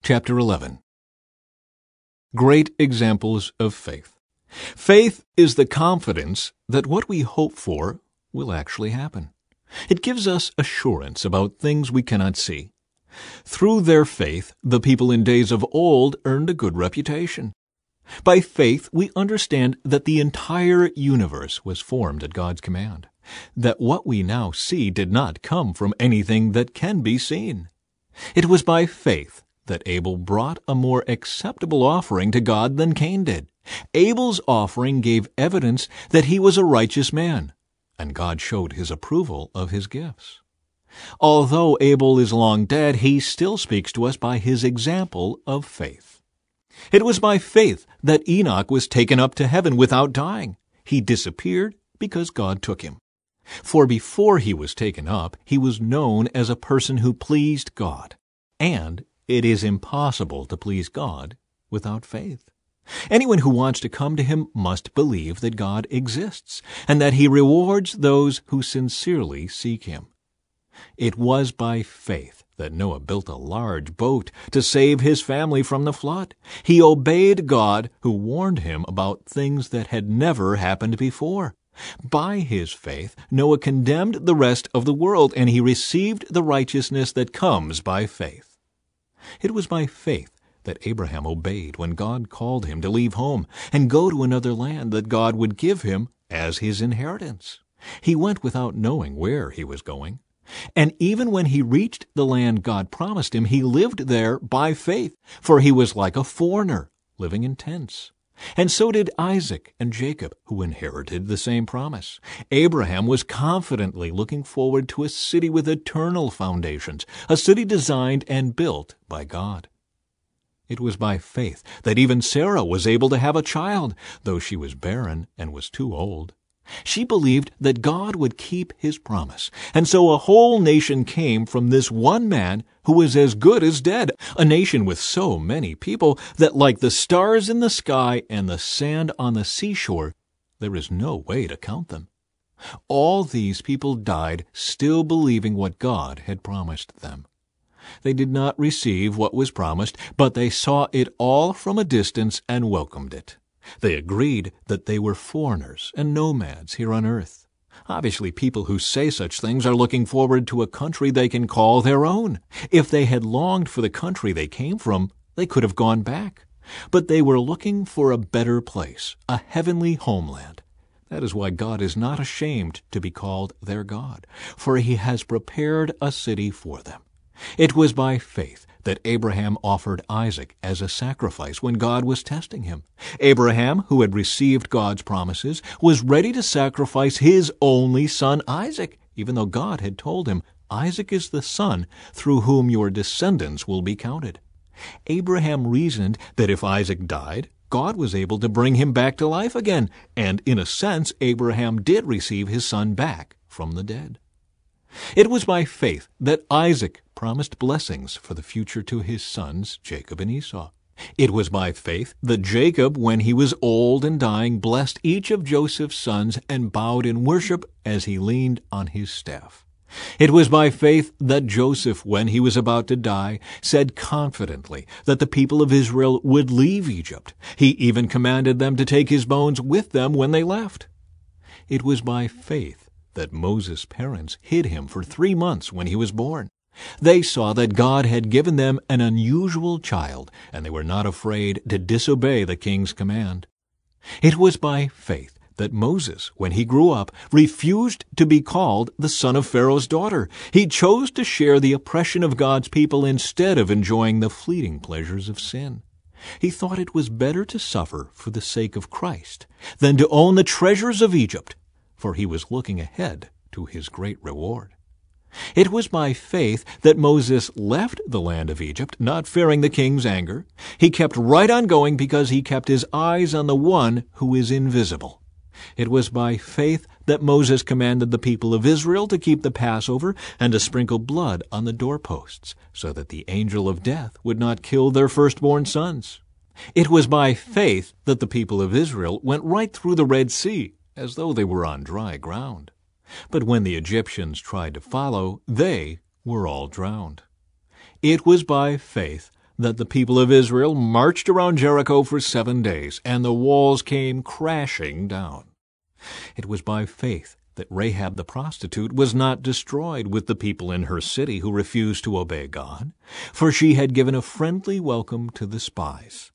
Chapter 11. Great examples of faith. Faith is the confidence that what we hope for will actually happen. It gives us assurance about things we cannot see. Through their faith, the people in days of old earned a good reputation. By faith, we understand that the entire universe was formed at God's command, that what we now see did not come from anything that can be seen. It was by faith that Abel brought a more acceptable offering to God than Cain did. Abel's offering gave evidence that he was a righteous man, and God showed his approval of his gifts. Although Abel is long dead, he still speaks to us by his example of faith. It was by faith that Enoch was taken up to heaven without dying. He disappeared because God took him. For before he was taken up, he was known as a person who pleased God. And it is impossible to please God without faith. Anyone who wants to come to him must believe that God exists and that he rewards those who sincerely seek him. It was by faith that Noah built a large boat to save his family from the flood. He obeyed God, who warned him about things that had never happened before. By his faith, Noah condemned the rest of the world, and he received the righteousness that comes by faith. It was by faith that Abraham obeyed when God called him to leave home and go to another land that God would give him as his inheritance. He went without knowing where he was going. And even when he reached the land God promised him, he lived there by faith, for he was like a foreigner, living in tents. And so did Isaac and Jacob, who inherited the same promise. Abraham was confidently looking forward to a city with eternal foundations, a city designed and built by God. It was by faith that even Sarah was able to have a child, though she was barren and was too old. She believed that God would keep his promise, and so a whole nation came from this one man who was as good as dead, a nation with so many people that, like the stars in the sky and the sand on the seashore, there is no way to count them. All these people died still believing what God had promised them. They did not receive what was promised, but they saw it all from a distance and welcomed it. They agreed that they were foreigners and nomads here on earth. Obviously, people who say such things are looking forward to a country they can call their own. If they had longed for the country they came from, they could have gone back. But they were looking for a better place, a heavenly homeland. That is why God is not ashamed to be called their God, for he has prepared a city for them. It was by faith that Abraham offered Isaac as a sacrifice when God was testing him. Abraham, who had received God's promises, was ready to sacrifice his only son Isaac, even though God had told him, "Isaac is the son through whom your descendants will be counted." Abraham reasoned that if Isaac died, God was able to bring him back to life again, and in a sense, Abraham did receive his son back from the dead. It was by faith that Isaac promised blessings for the future to his sons, Jacob and Esau. It was by faith that Jacob, when he was old and dying, blessed each of Joseph's sons and bowed in worship as he leaned on his staff. It was by faith that Joseph, when he was about to die, said confidently that the people of Israel would leave Egypt. He even commanded them to take his bones with them when they left. It was by faith that Moses' parents hid him for 3 months when he was born. They saw that God had given them an unusual child, and they were not afraid to disobey the king's command. It was by faith that Moses, when he grew up, refused to be called the son of Pharaoh's daughter. He chose to share the oppression of God's people instead of enjoying the fleeting pleasures of sin. He thought it was better to suffer for the sake of Christ than to own the treasures of Egypt, for he was looking ahead to his great reward. It was by faith that Moses left the land of Egypt, not fearing the king's anger. He kept right on going because he kept his eyes on the one who is invisible. It was by faith that Moses commanded the people of Israel to keep the Passover and to sprinkle blood on the doorposts, so that the angel of death would not kill their firstborn sons. It was by faith that the people of Israel went right through the Red Sea, as though they were on dry ground. But when the Egyptians tried to follow, they were all drowned. It was by faith that the people of Israel marched around Jericho for 7 days, and the walls came crashing down. It was by faith that Rahab the prostitute was not destroyed with the people in her city who refused to obey God, for she had given a friendly welcome to the spies.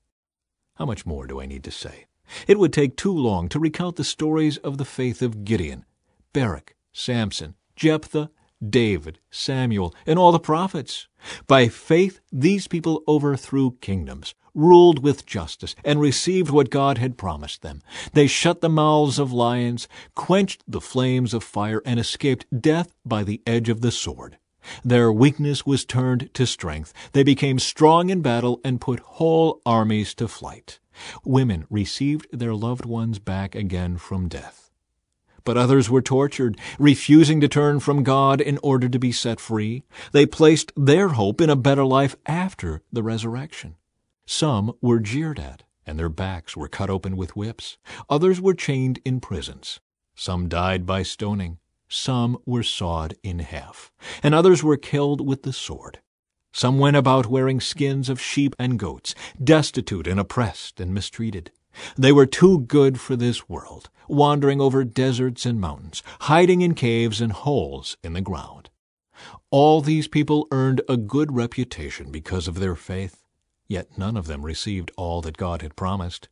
How much more do I need to say? It would take too long to recount the stories of the faith of Gideon, Barak, Samson, Jephthah, David, Samuel, and all the prophets. By faith, these people overthrew kingdoms, ruled with justice, and received what God had promised them. They shut the mouths of lions, quenched the flames of fire, and escaped death by the edge of the sword. Their weakness was turned to strength. They became strong in battle and put whole armies to flight. Women received their loved ones back again from death. But others were tortured, refusing to turn from God in order to be set free. They placed their hope in a better life after the resurrection. Some were jeered at, and their backs were cut open with whips. Others were chained in prisons. Some died by stoning. Some were sawed in half, and others were killed with the sword. Some went about wearing skins of sheep and goats, destitute and oppressed and mistreated. They were too good for this world, wandering over deserts and mountains, hiding in caves and holes in the ground. All these people earned a good reputation because of their faith, yet none of them received all that God had promised.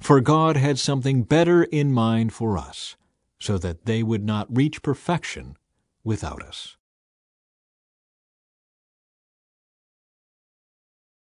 For God had something better in mind for us, so that they would not reach perfection without us.